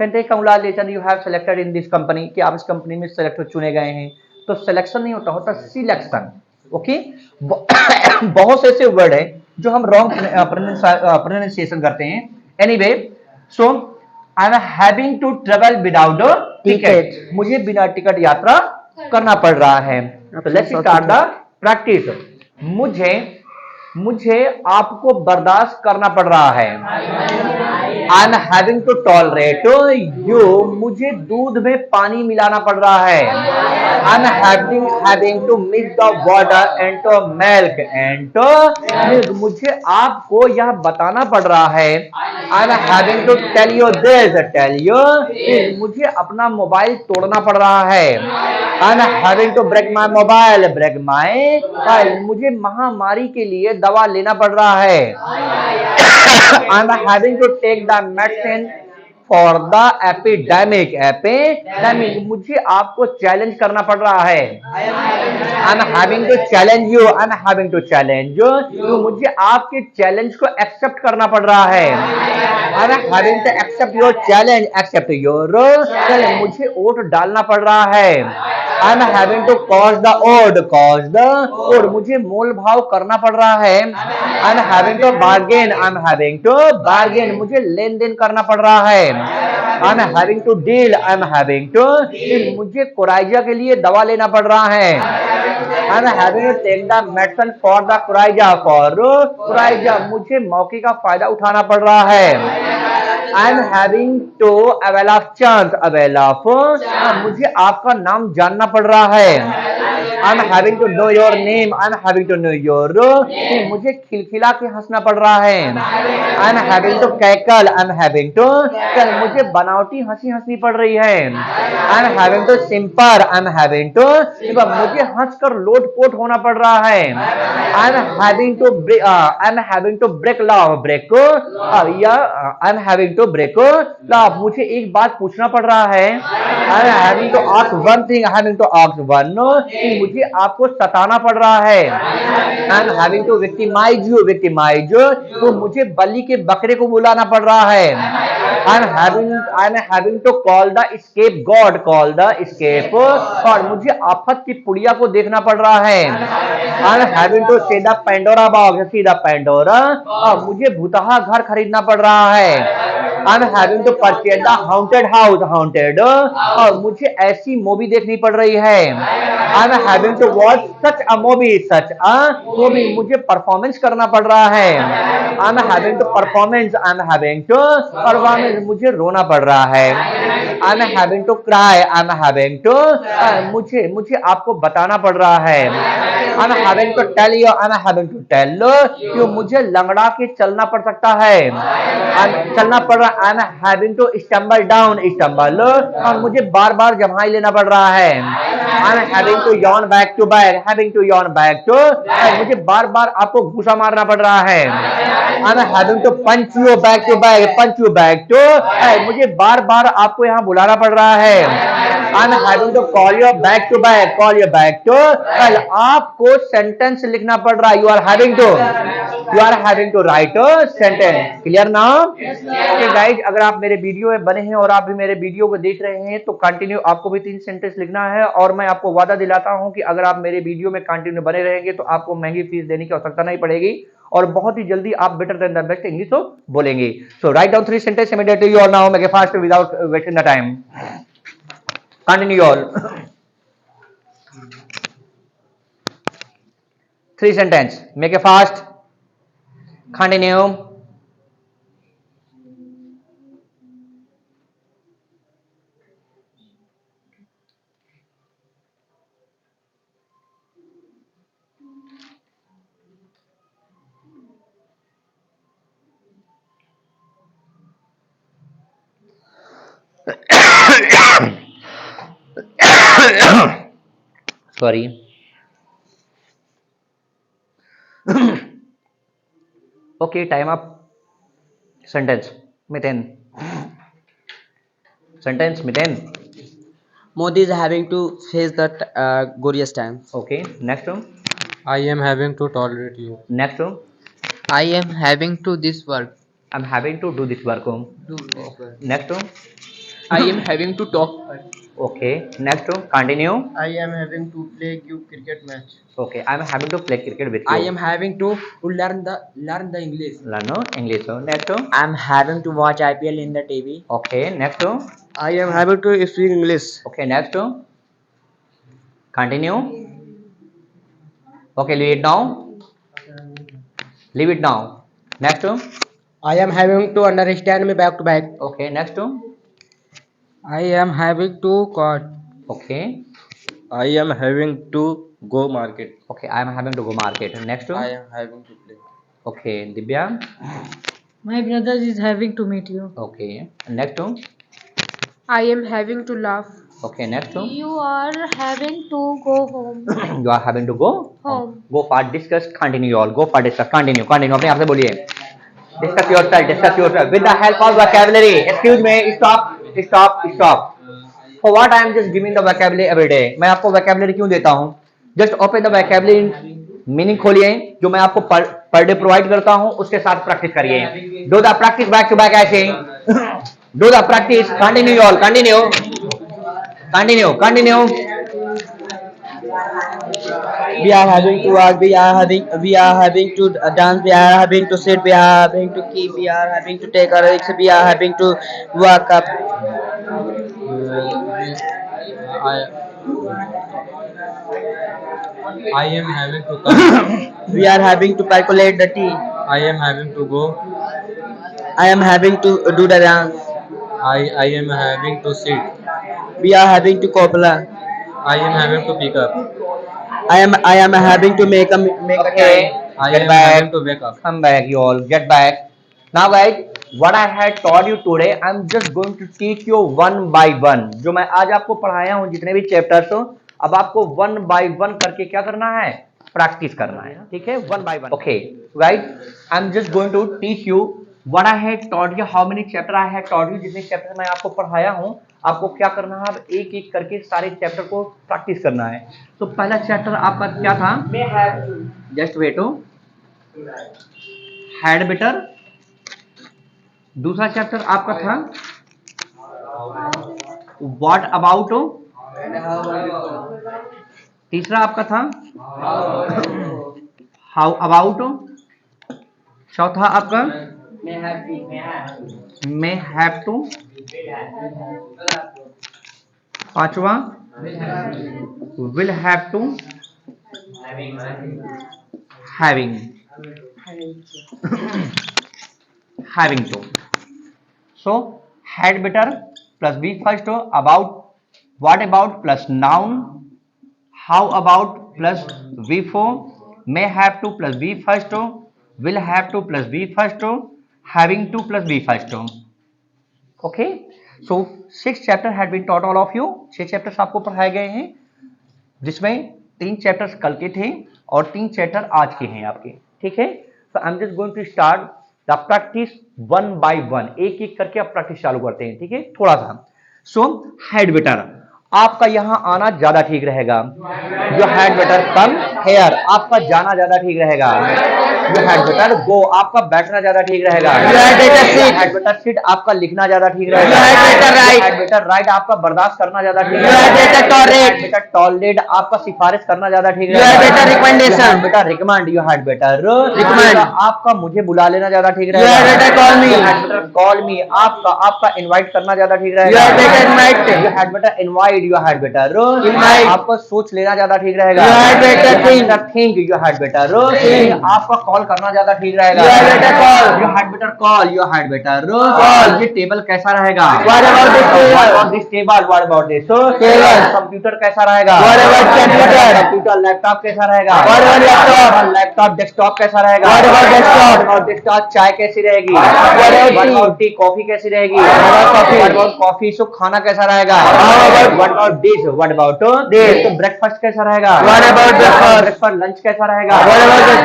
Congratulation you have selected in this company, कि आप इस कंपनी में सिलेक्ट चुने गए हैं. तो सिलेक्शन नहीं होता, होता सिलेक्शन. ओके. बहुत से ऐसे वर्ड है जो हम रॉन्ग प्रोनाउंसिएशन करते हैं. Anyway, so I am having to travel without ticket. मुझे बिना टिकट यात्रा करना पड़ रहा है. तो लेट्स स्टार्ट द प्रैक्टिस. मुझे आपको बर्दाश्त करना पड़ रहा है. I am having to tolerate you. मुझे दूध में पानी मिलाना पड़ रहा है. I am having to mix the water and to milk milk. मुझे आपको यह बताना पड़ रहा है. I am having to tell you this. मुझे अपना मोबाइल तोड़ना पड़ रहा है. I am having to break my mobile. मुझे महामारी के लिए दवा लेना पड़ रहा है. I am having to take the medicine for the epidemic. मुझे आपको चैलेंज करना पड़ रहा है. I am having to challenge you. I am having to challenge you. मुझे आपके चैलेंज को एक्सेप्ट करना पड़ रहा है. I am having to accept your challenge. Accept your challenge. मुझे वोट डालना पड़ रहा है. I am having to cause the odd. मुझे मोल भाव करना पड़ रहा है. I am having to bargain. I am having to bargain. मुझे लेन देन करना पड़ रहा है. I am having to deal. I am having to deal. मुझे कोराइजा के लिए दवा लेना पड़ रहा है. I am having to take the medicine for the coryza. मुझे मौके का फायदा उठाना पड़ रहा है. I am having to avail of chance. मुझे आपका नाम जानना पड़ रहा है. I'm having to know your name. I'm having to know your name. मुझे खिलखिला के हंसना पड़ रहा है. I'm having to cackle. I'm having to मुझे बनावटी हंसी हंसनी पड़ रही है. I'm having to simper. I'm having to मुझे हंसकर लोटपोट होना पड़ रहा है. I'm having to break law. break I'm having to break law. मुझे एक बात पूछना पड़ रहा है. I'm having to ask one thing. having to ask one मुझे आपको सताना पड़ रहा है. I'm having to victimize you. तो मुझे बलि के बकरे को बुलाना पड़ रहा है. I'm having to call the scapegoat. और मुझे आफत की पुड़िया को देखना पड़ रहा है. I'm having to see the Pandora box. और मुझे भूतहा घर खरीदना पड़ रहा है. I'm having to purchase the haunted house. और मुझे ऐसी मूवी देखनी पड़ रही है. I'm having to watch such a movie. मुझे परफॉर्मेंस करना पड़ रहा है. I'm having to performance. मुझे रोना पड़ रहा है. I'm having to cry. मुझे आपको बताना पड़ रहा है. I'm having to tell you. कि मुझे लंगड़ा के चलना पड़ सकता है. चलना पड़ रहा. I'm having to stumble down. और मुझे बार बार जमाई लेना पड़ रहा है. I'm having to yawn back to back. मुझे बार बार आपको घूसा मारना पड़ रहा है. I'm having to punch you back to back. मुझे बार बार आपको यहाँ बुलाना पड़ रहा है. I'm having to call you back to back. आपको सेंटेंस लिखना पड़ रहा है. You are having to write a sentence. Clear now? Okay guys, अगर आप मेरे वीडियो में बने हैं और आप भी मेरे वीडियो को देख रहे हैं तो कंटिन्यू आपको भी 3 सेंटेंस लिखना है. और मैं आपको वादा दिलाता हूं कि अगर आप मेरे वीडियो में कंटिन्यू बने रहेंगे तो आपको महंगी फीस देने की आवश्यकता नहीं पड़ेगी और बहुत ही जल्दी आप better than the best English तो बोलेंगे. So write down 3 sentence immediately. You are now make a fast without wasting the time. Continue all. 3 sentence. Make a fast. Continue. Sorry. Okay, time up. Sentence. Mitten. Modi is having to face the glorious times. Okay. Next one. I am having to tolerate you. Next one. I am having to this work. I'm having to do this work. Next one. I am having to talk. Okay. Next one. Continue. I am having to play you cricket match. Okay. I'm having to play cricket with you. I am having to learn the English. Learn English. Next one. I am having to watch IPL in the TV. Okay. Next one. I am having to speak English. Okay. Next one. Continue. Okay. Leave it now. Next one. I am having to understand me back to back. Okay. Next one. I am having to caught. Okay. I am having to go market. Okay. I'm having to go market. Next one. I am having to play. Okay. Divya. My brother is having to meet you. Okay. Next one. I am having to laugh. Okay. Next one. You are having to go home. You are having to go Home. Go for discuss. Continue all. Go for discuss. Continue. अपने आप से बोलिए. Discuss yourself with the help of vocabulary. Excuse me. Stop. For what I am just giving the vocabulary every day. मैं आपको vocabulary क्यों देता हूँ? Just open the vocabulary meaning खोलिए जो मैं आपको पर डे प्रोवाइड करता हूँ उसके साथ प्रैक्टिस करिए. Do the practice back to back ऐसे. Do the practice. Continue all. Continue. We are having to walk. We are having to dance. We are having to sit. We are having to keep. We are having to take a risk. We are having to walk up. I am having to come. We are having to calculate the tea. I am having to go. I am having to do the dance. I am having to sit. We are having to copula. I am having to pick up. I am having to make a Okay, I get am back. having to wake up. Come back, you all. Get back. Now, guys, what I had taught you today, I'm just going to teach you one by one. जो मैं आज आपको पढ़ाया हूँ जितने भी chapters हो, अब आपको वन बाय वन करके क्या करना है, प्रैक्टिस करना है, ठीक है, one by one. Okay, right? I'm just going to teach you what I had taught you, how many chapter I had taught you. जितने चैप्टर मैं आपको पढ़ाया हूँ, आपको क्या करना है, अब एक एक करके सारे चैप्टर को प्रैक्टिस करना है. तो पहला चैप्टर आपका क्या था? जस्ट वेट हो. Had better. दूसरा चैप्टर आपका था व्हाट अबाउट हो. तीसरा आपका था हाउ अबाउट हो. चौथा आपका मे हैव टू. पांचवा will have to. Having. having to. So had better plus be first to, about what about plus noun, how about plus be for, may have to plus be first to, will have to plus be first to, having to plus be first to. Okay, so 6 chapter had been taught all of you. 6 chapters आपको पढ़ाए गए हैं, जिसमें 3 chapters कल के थे और 3 chapter आज के हैं आपके, ठीक है. So I'm just going to start the practice one by one. एक एक करके अब प्रैक्टिस चालू करते हैं, ठीक है, थोड़ा सा. सो हैड बेटर, आपका यहाँ आना ज्यादा ठीक रहेगा. You had better come here, आपका जाना ज्यादा ठीक रहेगा. यू हैड बेटर गो, आपका बैठना ज्यादा ठीक रहेगा. यू हैड बेटर सिट, आपका लिखना ज्यादा ठीक रहेगा. यू हैड बेटर राइट, आपका बर्दाश्त करना ज्यादा ठीक रहेगा. टॉलरेट, आपका सिफारिश करना ज्यादा ठीक रहेगा. रिकमेंडेशन, बेटा recommend. You had better recommend, आपका मुझे बुला लेना ज्यादा ठीक रहेगा. यू हैड बेटर कॉल मी, आपका इनवाइट करना ज्यादा ठीक रहेगा. You had better invite. You had better invite, आपका सोच लेना ज्यादा ठीक रहेगा. You had better think. You had better आपका कॉल करना ज्यादा ठीक रहेगा. You had better call. You had better call. ये टेबल कैसा रहेगा? What about this table. What about this table. Computer कैसा रहेगा? What about computer. लैपटॉप कैसा रहेगा? What about laptop. डेस्कटॉप कैसा रहेगा? What about desktop. चाय कैसी रहेगी? What about T. कॉफी कैसी रहेगी? What about coffee. सो खाना कैसा रहेगा? What about dish. What about dish. तो ब्रेकफास्ट कैसा रहेगा? What about breakfast. लंच कैसा रहेगा?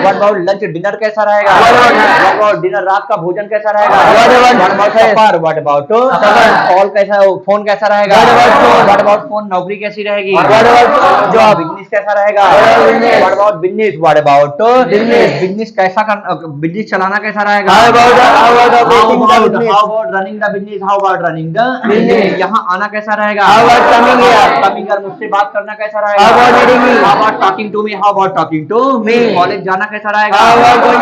What about lunch. डिनर कैसा रहेगा? What about dinner. रात का भोजन कैसा रहेगा? What about suffer. What about call कैसा, फोन कैसा रहेगा? What about phone. नौकरी कैसी रहेगी? What about job. बिजनेस कैसा रहेगा? What about business. What about business कैसा करना, बिजनेस चलाना कैसा रहेगा? How about running the business. How about running the business. यहाँ आना कैसा रहेगा? How about coming here. Coming here. मुझसे बात करना कैसा रहेगा? How about reading me. How about talking to me. How about talking to me. College जाना कैसा रहेगा? How about going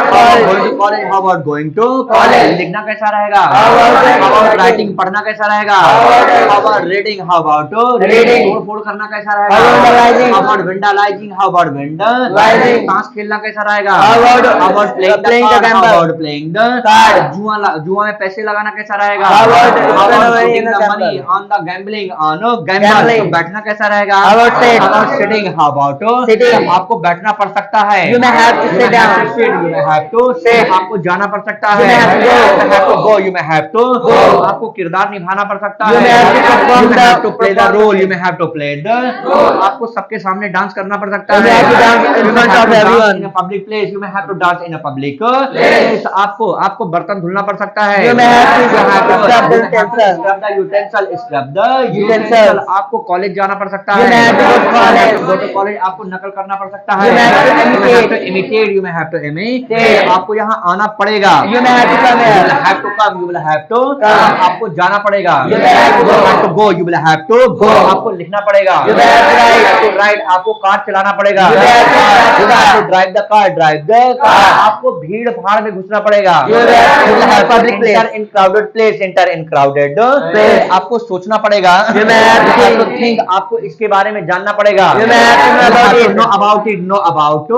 to college. How about going to college. लिखना कैसा रहेगा? How about writing. पढ़ना कैसा रहेगा? How about reading. How about reading. तोड़ फोड़ करना कैसा रहेगा? How about vandalizing. How about vandalizing. ताश खेलना कैसा रहेगा? How about playing the game. How about playing the card. जुआ में पैसे लगाना कैसा रहेगा? How about putting the money on the gambling. On gambling. बैठना कैसा रहेगा? How about sitting. How about sitting. आपको बैठना पड़ सकता है. You may have to sit down. You may have to sit. आपको जाना पड़ सकता है. You may have to go. You may have to go. आपको किरदार निभाना पड़ सकता है. You may have to play the role. You may have to play the role. आपको सबके सामने डांस करना पड़ सकता है. In public place. You may have to dance in a public place. आपको बर्तन धुलना पड़ सकता है. You may have to scrub the utensil. Scrub the utensil. आपको कॉलेज जाना पड़ सकता है. Go to college. आपको नकल करना पड़ सकता है. Imitate. You may have to imitate. आपको यहाँ आना पड़ेगा. You may have to come. You will have to come. You will have to. आपको जाना पड़ेगा. You have to go. You will have to go. आपको लिखना पड़ेगा. You have to write. आपको कार चलाना पड़ेगा. You have to drive the car. Drive the car. आपको भीड़ भाड़ में घुसना पड़ेगा. You have public place. In crowded place. Enter in crowded place. आपको सोचना पड़ेगा. You have to think. आपको इसके बारे में जानना पड़ेगा. You have to know about it. Know about.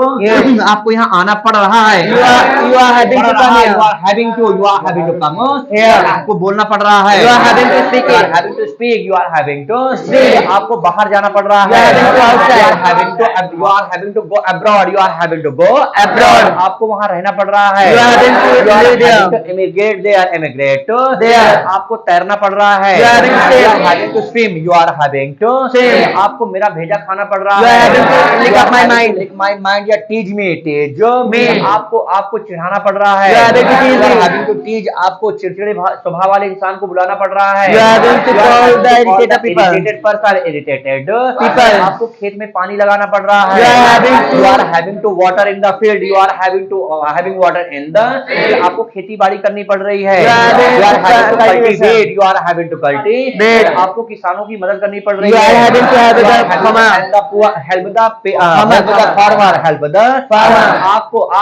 आपको यहाँ आना पड़ रहा रहा है, You are having to come here. you are having to come Here. आपको बोलना पड़ रहा है, You are having to speak you are it. having to speak, you are having to Speak. आपको बाहर जाना पड़ रहा You है, are having to outside. you are having to go abroad, you are having to go Abroad. आपको वहां रहना पड़ रहा है, You are having to You are live there. having to immigrate there, emigrate to There. आपको तैरना पड़ रहा है, You are having to You are swim. having to swim, you are having to Swim. आपको मेरा भेजा खाना पड़ रहा You are है, having to lick You are up my having to mind. lick my mind या teach me, teach Me. आपको चिढ़ाना पड़ रहा है, You are having to tease You are me. having to teach आपको चिड़चिड़े स्वभाव वाले इंसान को बुलाना पड़ रहा है, You are having to You are call having the to call irritated the people. irritated person, irritated People. आपको खेत में पानी लगाना पड़ रहा है, You are having to- You are having to water in the field, you are having water in the आपको खेती बाड़ी करनी पड़ रही है, You are having You are to having to cultivation. cultivate, you are having to cultivate Bed. आपको किसानों की मदद करनी पड़ रही You है, are having to help You are the having to farmer. help the poor, help the Farmer. farmer, help the Farmer.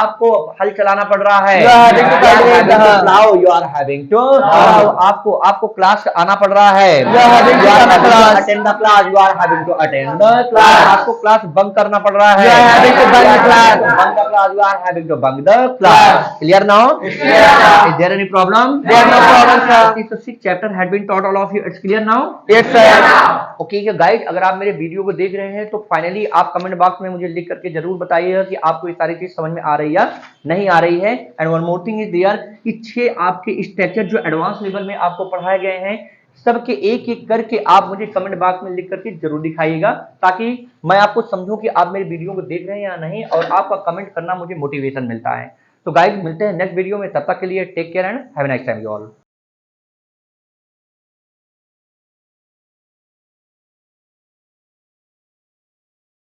आपको हल चलाना पड़ रहा है, You are having to cultivate the earth. plow, you are having to आपको class आना पड़ रहा है, You are having to come to class. attend the class, you are having to attend the class आपको क्लास बंक करना पड़ रहा है, You are having to bunk the class. bunk the class, you are having to bunk the class. Clear now? Is there any problem? There is no problem, sir. Okay, so 6 chapter had been taught all of you. It's clear now? Yes, sir. Okay guide, अगर आप मेरे video को देख रहे हैं तो finally आप comment box में मुझे लिख करके जरूर बताइएगा कि आपको ये सारी चीज समझ में आ रही है या नहीं आ रही है। And one more thing is there कि 6 आपके स्ट्रक्चर जो एडवांस लेवल में आपको पढ़ाए गए हैं सबके एक एक करके आप मुझे कमेंट बॉक्स में लिख करके जरूर दिखाइएगा ताकि मैं आपको समझूं कि आप मेरे वीडियो को देख रहे हैं या नहीं, और आपका कमेंट करना मुझे मोटिवेशन मिलता है। तो गाइड मिलते हैं नेक्स्ट वीडियो में, तब तक के लिए take care and have a nice time you all.